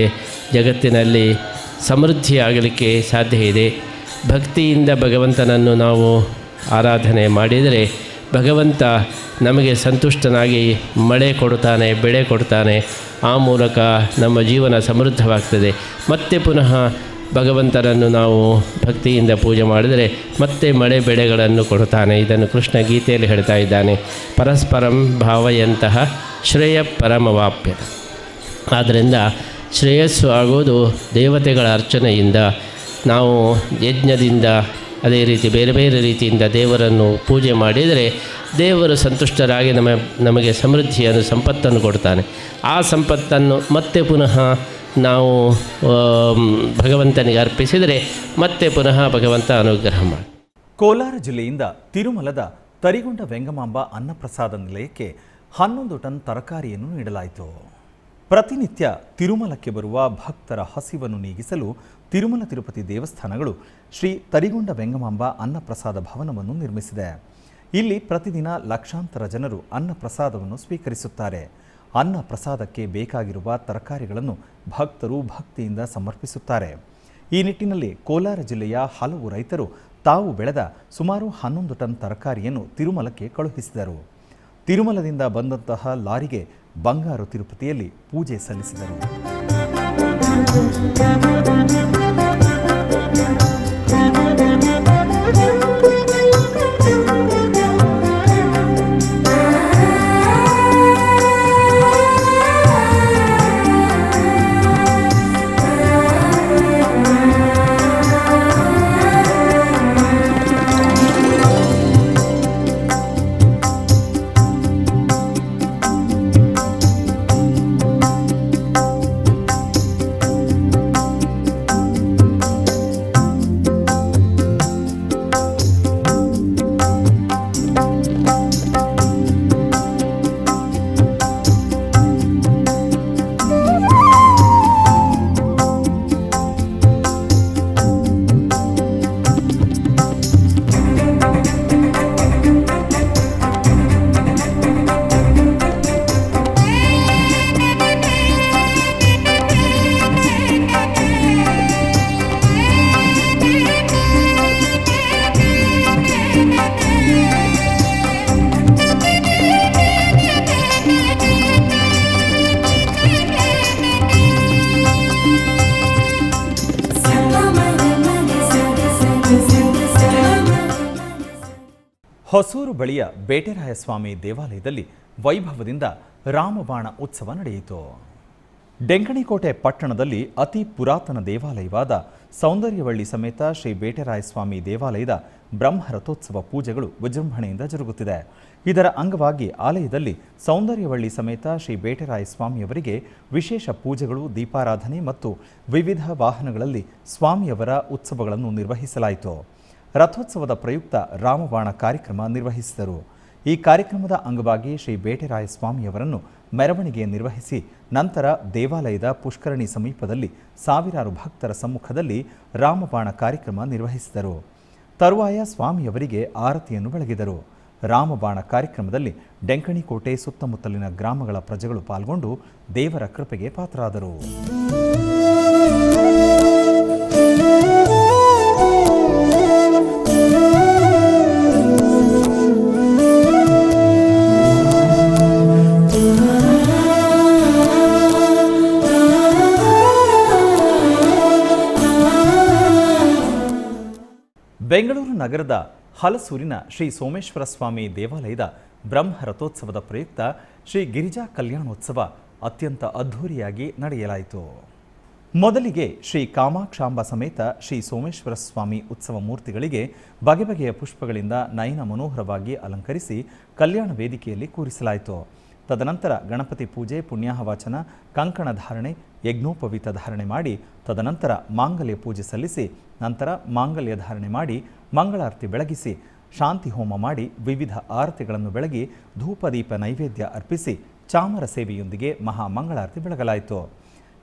ಜಗತ್ತಿನಲ್ಲಿ ಸಮೃದ್ಧಿಯಾಗಲಿಕ್ಕೆ ಸಾಧ್ಯ ಇದೆ. ಭಕ್ತಿಯಿಂದ ಭಗವಂತನನ್ನು ನಾವು ಆರಾಧನೆ ಮಾಡಿದರೆ ಭಗವಂತ ನಮಗೆ ಸಂತುಷ್ಟನಾಗಿ ಮಳೆ ಕೊಡ್ತಾನೆ, ಬೆಳೆ ಕೊಡ್ತಾನೆ. ಆ ಮೂಲಕ ನಮ್ಮ ಜೀವನ ಸಮೃದ್ಧವಾಗ್ತದೆ. ಮತ್ತೆ ಪುನಃ ಭಗವಂತನನ್ನು ನಾವು ಭಕ್ತಿಯಿಂದ ಪೂಜೆ ಮಾಡಿದರೆ ಮತ್ತೆ ಮಳೆ ಬೆಳೆಗಳನ್ನು ಕೊಡ್ತಾನೆ. ಇದನ್ನು ಕೃಷ್ಣ ಗೀತೆಯಲ್ಲಿ ಹೇಳ್ತಾ ಇದ್ದಾನೆ, ಪರಸ್ಪರಂ ಭಾವಯಂತಹ ಶ್ರೇಯ ಪರಮವಾಪ್ಯತ. ಆದ್ದರಿಂದ ಶ್ರೇಯಸ್ಸು ಆಗೋದು ದೇವತೆಗಳ ಅರ್ಚನೆಯಿಂದ, ನಾವು ಯಜ್ಞದಿಂದ ಅದೇ ರೀತಿ ಬೇರೆ ಬೇರೆ ರೀತಿಯಿಂದ ದೇವರನ್ನು ಪೂಜೆ ಮಾಡಿದರೆ ದೇವರು ಸಂತುಷ್ಟರಾಗಿ ನಮಗೆ ಸಮೃದ್ಧಿಯನ್ನು ಸಂಪತ್ತನ್ನು ಕೊಡ್ತಾನೆ. ಆ ಸಂಪತ್ತನ್ನು ಮತ್ತೆ ಪುನಃ ನಾವು ಭಗವಂತನಿಗೆ ಅರ್ಪಿಸಿದರೆ ಮತ್ತೆ ಪುನಃ ಭಗವಂತ ಅನುಗ್ರಹ ಮಾಡಿ. ಕೋಲಾರ ಜಿಲ್ಲೆಯಿಂದ ತಿರುಮಲದ ತರಿಗೊಂಡ ವೆಂಗಮಾಂಬ ಅನ್ನಪ್ರಸಾದ ನಿಲಯಕ್ಕೆ 11 ಟನ್ ತರಕಾರಿಯನ್ನು ನೀಡಲಾಯಿತು. ಪ್ರತಿನಿತ್ಯ ತಿರುಮಲಕ್ಕೆ ಬರುವ ಭಕ್ತರ ಹಸಿವನ್ನು ನೀಗಿಸಲು ತಿರುಮಲ ತಿರುಪತಿ ದೇವಸ್ಥಾನಗಳು ಶ್ರೀ ತರಿಗೊಂಡ ವೆಂಗಮಾಂಬ ಅನ್ನಪ್ರಸಾದ ಭವನವನ್ನು ನಿರ್ಮಿಸಿದೆ. ಇಲ್ಲಿ ಪ್ರತಿದಿನ ಲಕ್ಷಾಂತರ ಜನರು ಅನ್ನಪ್ರಸಾದವನ್ನು ಸ್ವೀಕರಿಸುತ್ತಾರೆ. ಅನ್ನ ಪ್ರಸಾದಕ್ಕೆ ಬೇಕಾಗಿರುವ ತರಕಾರಿಗಳನ್ನು ಭಕ್ತರು ಭಕ್ತಿಯಿಂದ ಸಮರ್ಪಿಸುತ್ತಾರೆ. ಈ ನಿಟ್ಟಿನಲ್ಲಿ ಕೋಲಾರ ಜಿಲ್ಲೆಯ ಹಲವು ರೈತರು ತಾವು ಬೆಳೆದ ಸುಮಾರು 11 ಟನ್ ತರಕಾರಿಯನ್ನು ತಿರುಮಲಕ್ಕೆ ಕಳುಹಿಸಿದರು. ತಿರುಮಲದಿಂದ ಬಂದಂತಹ ಲಾರಿಗೆ ಬಂಗಾರು ತಿರುಪತಿಯಲ್ಲಿ ಪೂಜೆ ಸಲ್ಲಿಸಿದರು. ಹೊಸೂರು ಬಳಿಯ ಬೇಟೆರಾಯಸ್ವಾಮಿ ದೇವಾಲಯದಲ್ಲಿ ವೈಭವದಿಂದ ರಾಮಬಾಣ ಉತ್ಸವ ನಡೆಯಿತು. ಡೆಂಕಣಿಕೋಟೆ ಪಟ್ಟಣದಲ್ಲಿ ಅತಿ ಪುರಾತನ ದೇವಾಲಯವಾದ ಸೌಂದರ್ಯವಳ್ಳಿ ಸಮೇತ ಶ್ರೀ ಬೇಟೆರಾಯಸ್ವಾಮಿ ದೇವಾಲಯದ ಬ್ರಹ್ಮರಥೋತ್ಸವ ಪೂಜೆಗಳು ವಿಜೃಂಭಣೆಯಿಂದ ಜರುಗುತ್ತಿದೆ. ಇದರ ಅಂಗವಾಗಿ ಆಲಯದಲ್ಲಿ ಸೌಂದರ್ಯವಳ್ಳಿ ಸಮೇತ ಶ್ರೀ ಬೇಟೆರಾಯಸ್ವಾಮಿಯವರಿಗೆ ವಿಶೇಷ ಪೂಜೆಗಳು, ದೀಪಾರಾಧನೆ ಮತ್ತು ವಿವಿಧ ವಾಹನಗಳಲ್ಲಿ ಸ್ವಾಮಿಯವರ ಉತ್ಸವಗಳನ್ನು ನಿರ್ವಹಿಸಲಾಯಿತು. ರಥೋತ್ಸವದ ಪ್ರಯುಕ್ತ ರಾಮಬಾಣ ಕಾರ್ಯಕ್ರಮ ನಿರ್ವಹಿಸಿದರು. ಈ ಕಾರ್ಯಕ್ರಮದ ಅಂಗವಾಗಿ ಶ್ರೀ ಬೇಟೆರಾಯಸ್ವಾಮಿಯವರನ್ನು ಮೆರವಣಿಗೆ ನಿರ್ವಹಿಸಿ ನಂತರ ದೇವಾಲಯದ ಪುಷ್ಕರಣಿ ಸಮೀಪದಲ್ಲಿ ಸಾವಿರಾರು ಭಕ್ತರ ಸಮ್ಮುಖದಲ್ಲಿ ರಾಮಬಾಣ ಕಾರ್ಯಕ್ರಮ ನಿರ್ವಹಿಸಿದರು. ತರುವಾಯ ಸ್ವಾಮಿಯವರಿಗೆ ಆರತಿಯನ್ನು ಬೆಳಗಿದರು. ರಾಮಬಾಣ ಕಾರ್ಯಕ್ರಮದಲ್ಲಿ ಡೆಂಕಣಿಕೋಟೆ ಸುತ್ತಮುತ್ತಲಿನ ಗ್ರಾಮಗಳ ಪ್ರಜೆಗಳು ಪಾಲ್ಗೊಂಡು ದೇವರ ಕೃಪೆಗೆ ಪಾತ್ರರಾದರು. ಬೆಂಗಳೂರು ನಗರದ ಹಲಸೂರಿನ ಶ್ರೀ ಸೋಮೇಶ್ವರ ಸ್ವಾಮಿ ದೇವಾಲಯದ ಬ್ರಹ್ಮ ರಥೋತ್ಸವದ ಪ್ರಯುಕ್ತ ಶ್ರೀ ಗಿರಿಜಾ ಕಲ್ಯಾಣೋತ್ಸವ ಅತ್ಯಂತ ಅದ್ಧೂರಿಯಾಗಿ ನಡೆಯಲಾಯಿತು. ಮೊದಲಿಗೆ ಶ್ರೀ ಕಾಮಾಕ್ಷಾಂಬ ಸಮೇತ ಶ್ರೀ ಸೋಮೇಶ್ವರ ಸ್ವಾಮಿ ಉತ್ಸವ ಮೂರ್ತಿಗಳಿಗೆ ಬಗೆ ಬಗೆಯ ಪುಷ್ಪಗಳಿಂದ ನಯನ ಮನೋಹರವಾಗಿ ಅಲಂಕರಿಸಿ ಕಲ್ಯಾಣ ವೇದಿಕೆಯಲ್ಲಿ ಕೂರಿಸಲಾಯಿತು. ತದನಂತರ ಗಣಪತಿ ಪೂಜೆ, ಪುಣ್ಯಾಹವಾಚನ, ಕಂಕಣ ಧಾರಣೆ, ಯಜ್ಞೋಪವೀತ ಧಾರಣೆ ಮಾಡಿ ತದನಂತರ ಮಾಂಗಲ್ಯ ಪೂಜೆ ಸಲ್ಲಿಸಿ ನಂತರ ಮಾಂಗಲ್ಯ ಧಾರಣೆ ಮಾಡಿ ಮಂಗಳಾರತಿ ಬೆಳಗಿಸಿ ಶಾಂತಿ ಹೋಮ ಮಾಡಿ ವಿವಿಧ ಆರತಿಗಳನ್ನು ಬೆಳಗಿ ಧೂಪದೀಪ ನೈವೇದ್ಯ ಅರ್ಪಿಸಿ ಚಾಮರ ಸೇವೆಯೊಂದಿಗೆ ಮಹಾ ಮಂಗಳಾರತಿ ಬೆಳಗಲಾಯಿತು.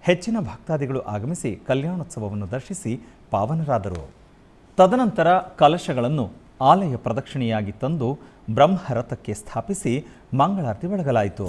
ಹೆಚ್ಚಿನ ಭಕ್ತಾದಿಗಳು ಆಗಮಿಸಿ ಕಲ್ಯಾಣೋತ್ಸವವನ್ನು ದರ್ಶಿಸಿ ಪಾವನರಾದರು. ತದನಂತರ ಕಲಶಗಳನ್ನು ಆಲಯ ಪ್ರದಕ್ಷಿಣೆಯಾಗಿ ತಂದು ಬ್ರಹ್ಮರಥಕ್ಕೆ ಸ್ಥಾಪಿಸಿ ಮಂಗಳಾರತಿ ಬೆಳಗಲಾಯಿತು.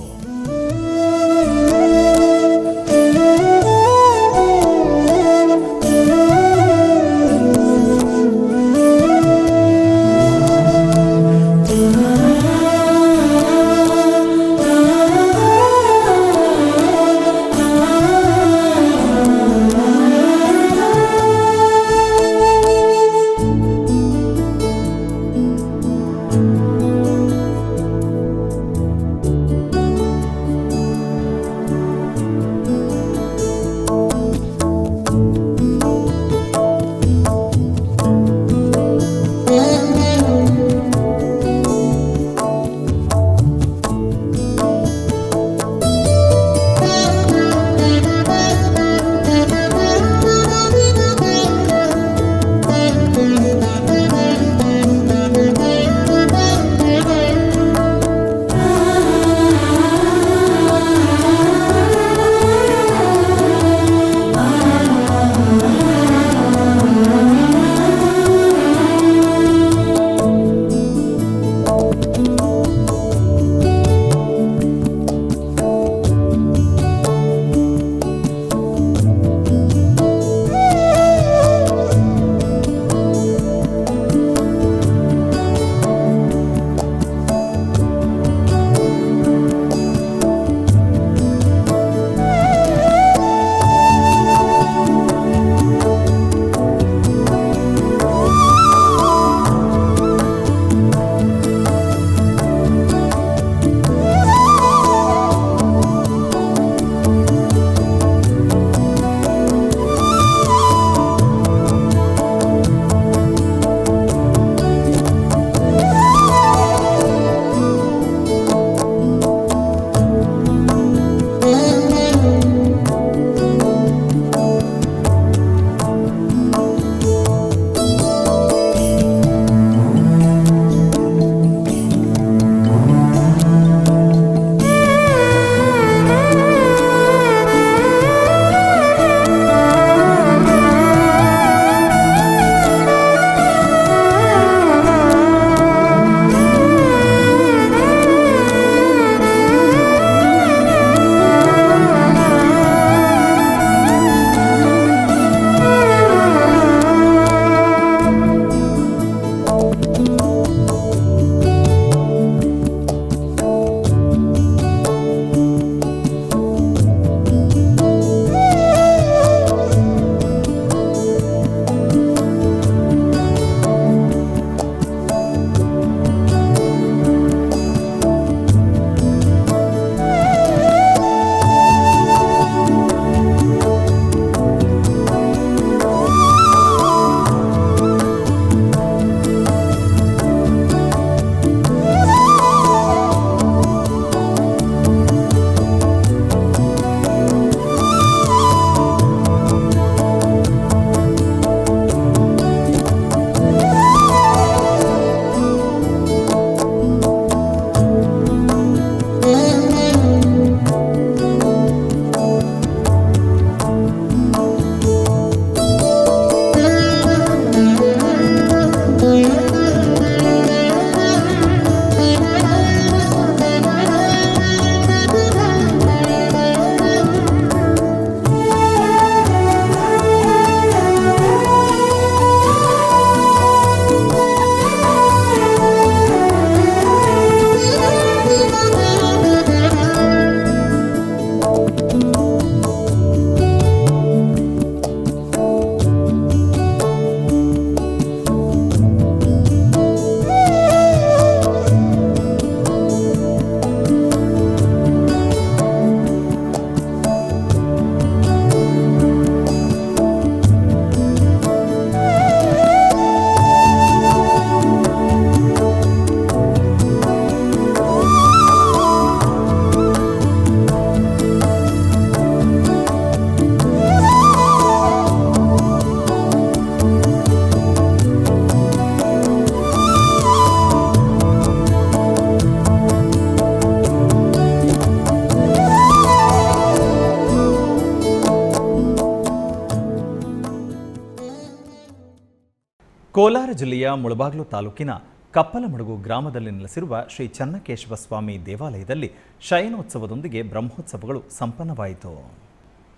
ಕೋಲಾರ ಜಿಲ್ಲೆಯ ಮುಳಬಾಗಿಲು ತಾಲೂಕಿನ ಕಪ್ಪಲಮಡುಗು ಗ್ರಾಮದಲ್ಲಿ ನೆಲೆಸಿರುವ ಶ್ರೀ ಚನ್ನಕೇಶವ ಸ್ವಾಮಿ ದೇವಾಲಯದಲ್ಲಿ ಶಯನೋತ್ಸವದೊಂದಿಗೆ ಬ್ರಹ್ಮೋತ್ಸವಗಳು ಸಂಪನ್ನವಾಯಿತು.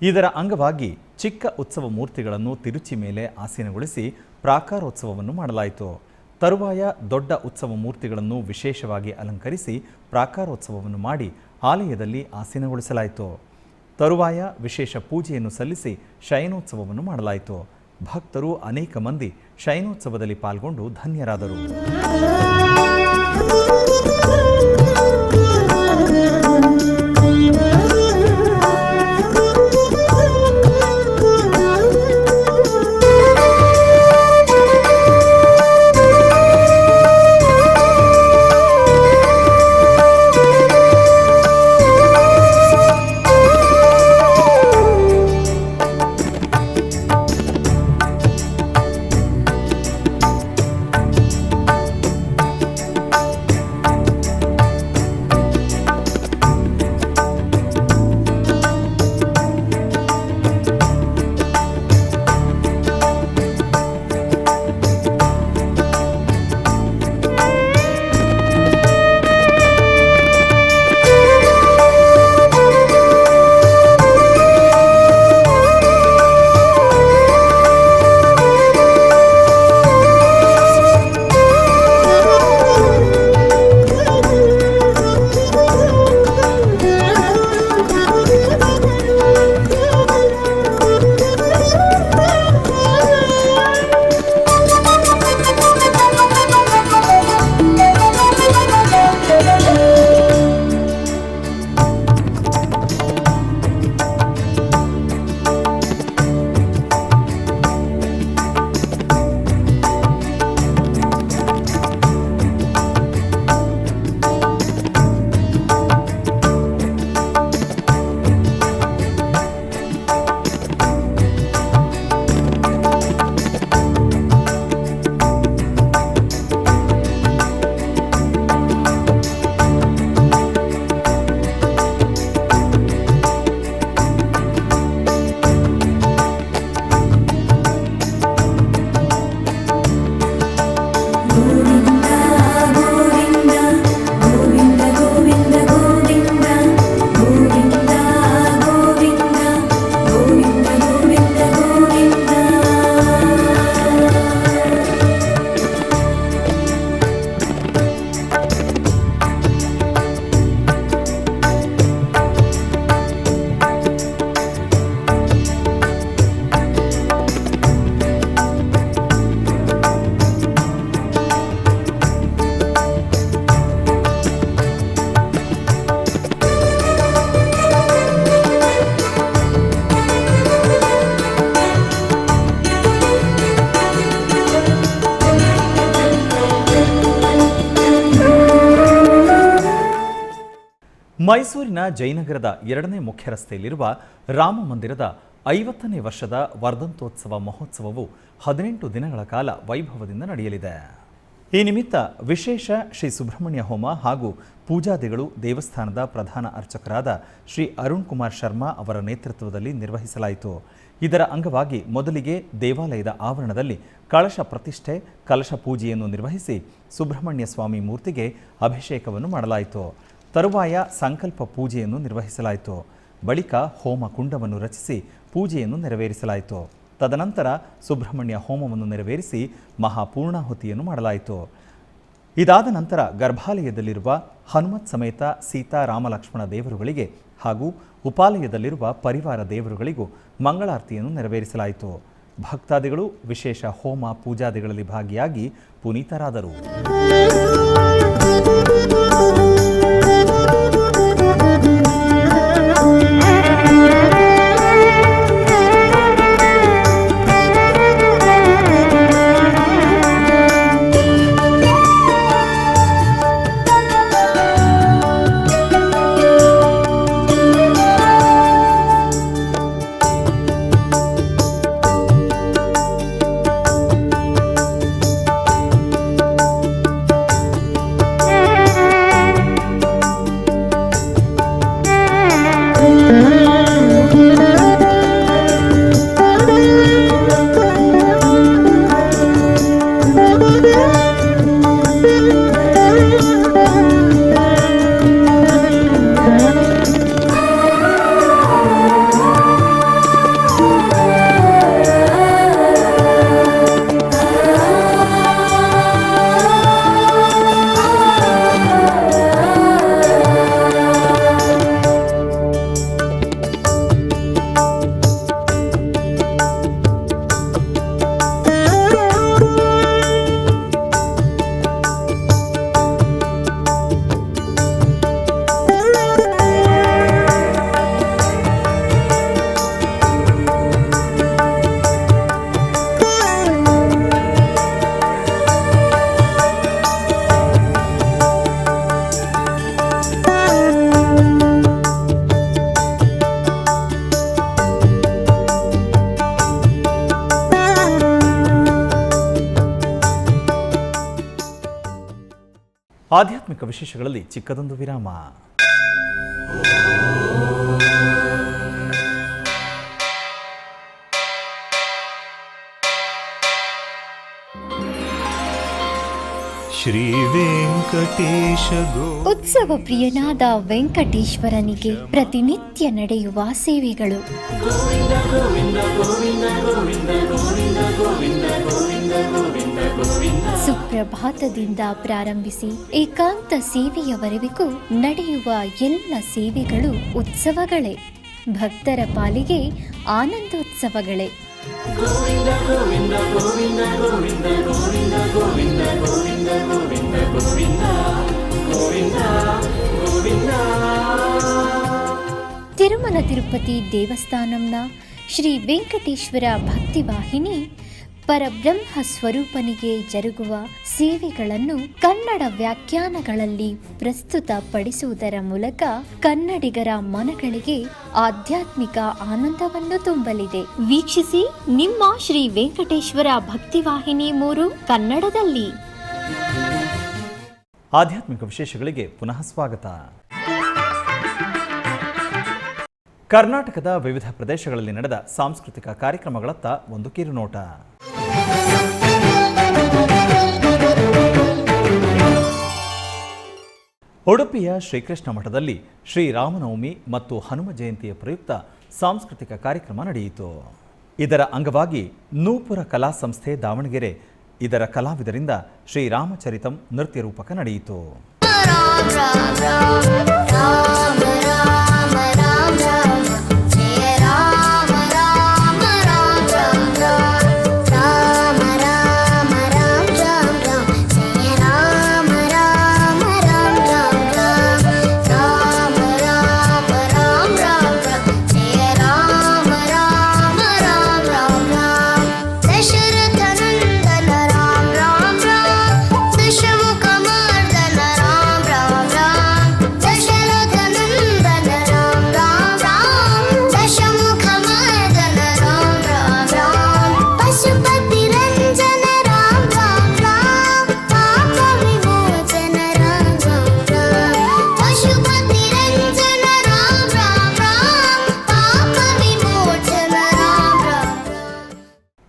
ಇದರ ಅಂಗವಾಗಿ ಚಿಕ್ಕ ಉತ್ಸವ ಮೂರ್ತಿಗಳನ್ನು ತಿರುಚಿ ಮೇಲೆ ಆಸೀನಗೊಳಿಸಿ ಪ್ರಾಕಾರೋತ್ಸವವನ್ನು ಮಾಡಲಾಯಿತು. ತರುವಾಯ ದೊಡ್ಡ ಉತ್ಸವ ಮೂರ್ತಿಗಳನ್ನು ವಿಶೇಷವಾಗಿ ಅಲಂಕರಿಸಿ ಪ್ರಾಕಾರೋತ್ಸವವನ್ನು ಮಾಡಿ ಆಲಯದಲ್ಲಿ ಆಸೀನಗೊಳಿಸಲಾಯಿತು. ತರುವಾಯ ವಿಶೇಷ ಪೂಜೆಯನ್ನು ಸಲ್ಲಿಸಿ ಶಯನೋತ್ಸವವನ್ನು ಮಾಡಲಾಯಿತು. ಭಕ್ತರು ಅನೇಕ ಮಂದಿ ಶಯನೋತ್ಸವದಲ್ಲಿ ಪಾಲ್ಗೊಂಡು ಧನ್ಯರಾದರು. ಮೈಸೂರಿನ ಜಯನಗರದ 2ನೇ ಮುಖ್ಯ ರಸ್ತೆಯಲ್ಲಿರುವ ರಾಮ ಮಂದಿರದ 50ನೇ ವರ್ಷದ ವರ್ಧಂತೋತ್ಸವ ಮಹೋತ್ಸವವು 18 ದಿನಗಳ ಕಾಲ ವೈಭವದಿಂದ ನಡೆಯಲಿದೆ. ಈ ನಿಮಿತ್ತ ವಿಶೇಷ ಶ್ರೀ ಸುಬ್ರಹ್ಮಣ್ಯ ಹೋಮ ಹಾಗೂ ಪೂಜಾದಿಗಳು ದೇವಸ್ಥಾನದ ಪ್ರಧಾನ ಅರ್ಚಕರಾದ ಶ್ರೀ ಅರುಣ್ ಕುಮಾರ್ ಶರ್ಮಾ ಅವರ ನೇತೃತ್ವದಲ್ಲಿ ನಿರ್ವಹಿಸಲಾಯಿತು. ಇದರ ಅಂಗವಾಗಿ ಮೊದಲಿಗೆ ದೇವಾಲಯದ ಆವರಣದಲ್ಲಿ ಕಳಶ ಪ್ರತಿಷ್ಠೆ, ಕಲಶ ಪೂಜೆಯನ್ನು ನಿರ್ವಹಿಸಿ ಸುಬ್ರಹ್ಮಣ್ಯ ಸ್ವಾಮಿ ಮೂರ್ತಿಗೆ ಅಭಿಷೇಕವನ್ನು ಮಾಡಲಾಯಿತು. ತರುವಾಯ ಸಂಕಲ್ಪ ಪೂಜೆಯನ್ನು ನಿರ್ವಹಿಸಲಾಯಿತು. ಬಳಿಕ ಹೋಮ ಕುಂಡವನ್ನು ರಚಿಸಿ ಪೂಜೆಯನ್ನು ನೆರವೇರಿಸಲಾಯಿತು. ತದನಂತರ ಸುಬ್ರಹ್ಮಣ್ಯ ಹೋಮವನ್ನು ನೆರವೇರಿಸಿ ಮಹಾಪೂರ್ಣಾಹುತಿಯನ್ನು ಮಾಡಲಾಯಿತು. ಇದಾದ ನಂತರ ಗರ್ಭಾಲಯದಲ್ಲಿರುವ ಹನುಮತ್ ಸಮೇತ ಸೀತಾ ರಾಮಲಕ್ಷ್ಮಣ ದೇವರುಗಳಿಗೆ ಹಾಗೂ ಉಪಾಲಯದಲ್ಲಿರುವ ಪರಿವಾರ ದೇವರುಗಳಿಗೂ ಮಂಗಳಾರತಿಯನ್ನು ನೆರವೇರಿಸಲಾಯಿತು. ಭಕ್ತಾದಿಗಳು ವಿಶೇಷ ಹೋಮ ಪೂಜಾದಿಗಳಲ್ಲಿ ಭಾಗಿಯಾಗಿ ಪುನೀತರಾದರು. ಆಧ್ಯಾತ್ಮಿಕ ವಿಶೇಷಗಳಲ್ಲಿ ಚಿಕ್ಕದೊಂದು ವಿರಾಮ. ಶ್ರೀ ವೆಂಕಟೇಶ ಉತ್ಸವ ಪ್ರಿಯನಾದ ವೆಂಕಟೇಶ್ವರನಿಗೆ ಪ್ರತಿನಿತ್ಯ ನಡೆಯುವ ಸೇವೆಗಳು. ಸುಪ್ರಭಾತದಿಂದ ಪ್ರಾರಂಭಿಸಿ ಏಕಾಂತ ಸೇವೆಯವರೆಗೂ ನಡೆಯುವ ಎಲ್ಲ ಸೇವೆಗಳು ಉತ್ಸವಗಳೇ. ಭಕ್ತರ ಪಾಲಿಗೆ ಆನಂದೋತ್ಸವಗಳೇ. ತಿರುಮಲ ತಿರುಪತಿ ದೇವಸ್ಥಾನಂನ ಶ್ರೀ ವೆಂಕಟೇಶ್ವರ ಭಕ್ತಿವಾಹಿನಿ ಪರಬ್ರಹ್ಮ ಸ್ವರೂಪನಿಗೆ ಜರುಗುವ ಸೇವೆಗಳನ್ನು ಕನ್ನಡ ವ್ಯಾಖ್ಯಾನಗಳಲ್ಲಿ ಪ್ರಸ್ತುತಪಡಿಸುವುದರ ಮೂಲಕ ಕನ್ನಡಿಗರ ಮನಗಳಿಗೆ ಆಧ್ಯಾತ್ಮಿಕ ಆನಂದವನ್ನು ತುಂಬಲಿದೆ. ವೀಕ್ಷಿಸಿ ನಿಮ್ಮ ಶ್ರೀ ವೆಂಕಟೇಶ್ವರ ಭಕ್ತಿವಾಹಿನಿ 3 ಕನ್ನಡದಲ್ಲಿ. ಆಧ್ಯಾತ್ಮಿಕ ವಿಶೇಷಗಳಿಗೆ ಪುನಃ ಸ್ವಾಗತ. ಕರ್ನಾಟಕದ ವಿವಿಧ ಪ್ರದೇಶಗಳಲ್ಲಿ ನಡೆದ ಸಾಂಸ್ಕೃತಿಕ ಕಾರ್ಯಕ್ರಮಗಳತ್ತ ಒಂದು ಕಿರುನೋಟ. ಉಡುಪಿಯ ಶ್ರೀಕೃಷ್ಣ ಮಠದಲ್ಲಿ ಶ್ರೀರಾಮನವಮಿ ಮತ್ತು ಹನುಮ ಜಯಂತಿಯ ಪ್ರಯುಕ್ತ ಸಾಂಸ್ಕೃತಿಕ ಕಾರ್ಯಕ್ರಮ ನಡೆಯಿತು. ಇದರ ಅಂಗವಾಗಿ ನೂಪುರ ಕಲಾ ಸಂಸ್ಥೆ ದಾವಣಗೆರೆ ಇದರ ಕಲಾವಿದರಿಂದ ಶ್ರೀರಾಮಚರಿತಂ ನೃತ್ಯ ರೂಪಕ ನಡೆಯಿತು.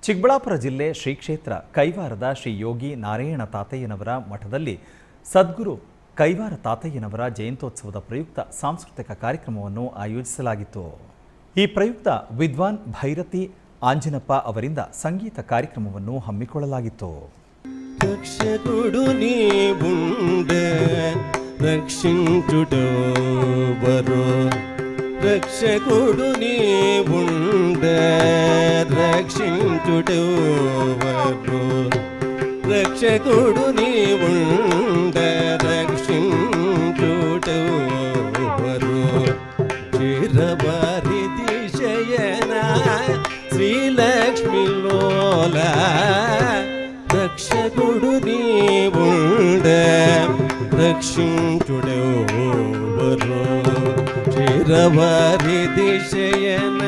ಚಿಕ್ಕಬಳ್ಳಾಪುರ ಜಿಲ್ಲೆ ಶ್ರೀ ಕ್ಷೇತ್ರ ಕೈವಾರದ ಶ್ರೀ ಯೋಗಿ ನಾರಾಯಣ ತಾತಯ್ಯನವರ ಮಠದಲ್ಲಿ ಸದ್ಗುರು ಕೈವಾರ ತಾತಯ್ಯನವರ ಜಯಂತ್ಯೋತ್ಸವದ ಪ್ರಯುಕ್ತ ಸಾಂಸ್ಕೃತಿಕ ಕಾರ್ಯಕ್ರಮವನ್ನು ಆಯೋಜಿಸಲಾಗಿತ್ತು. ಈ ಪ್ರಯುಕ್ತ ವಿದ್ವಾನ್ ಭೈರತಿ ಆಂಜನಪ್ಪ ಅವರಿಂದ ಸಂಗೀತ ಕಾರ್ಯಕ್ರಮವನ್ನು ಹಮ್ಮಿಕೊಳ್ಳಲಾಗಿತ್ತು. రక్షకుడు నీవుండ రక్షించుటెవరు రక్షకుడు నీవుండ రక్షించుటెవరు చిరవారి దిశయన శ్రీలక్ష్మిలోల రక్షకుడు నీవుండ రక్షించుటెవరు చిరవారి దిశయన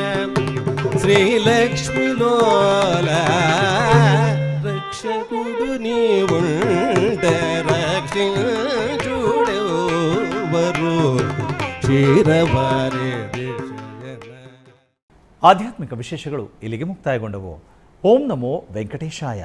శ్రీలక్ష్మిలోల రక్షకుడు నీవుండ రక్షించుడెవరు చిరవారి దిశయన. ಆಧ್ಯಾತ್ಮಿಕ ವಿಶೇಷಗಳು ಇಲ್ಲಿಗೆ ಮುಕ್ತಾಯಗೊಂಡವು. ಓಂ ನಮೋ ವೆಂಕಟೇಶಾಯ.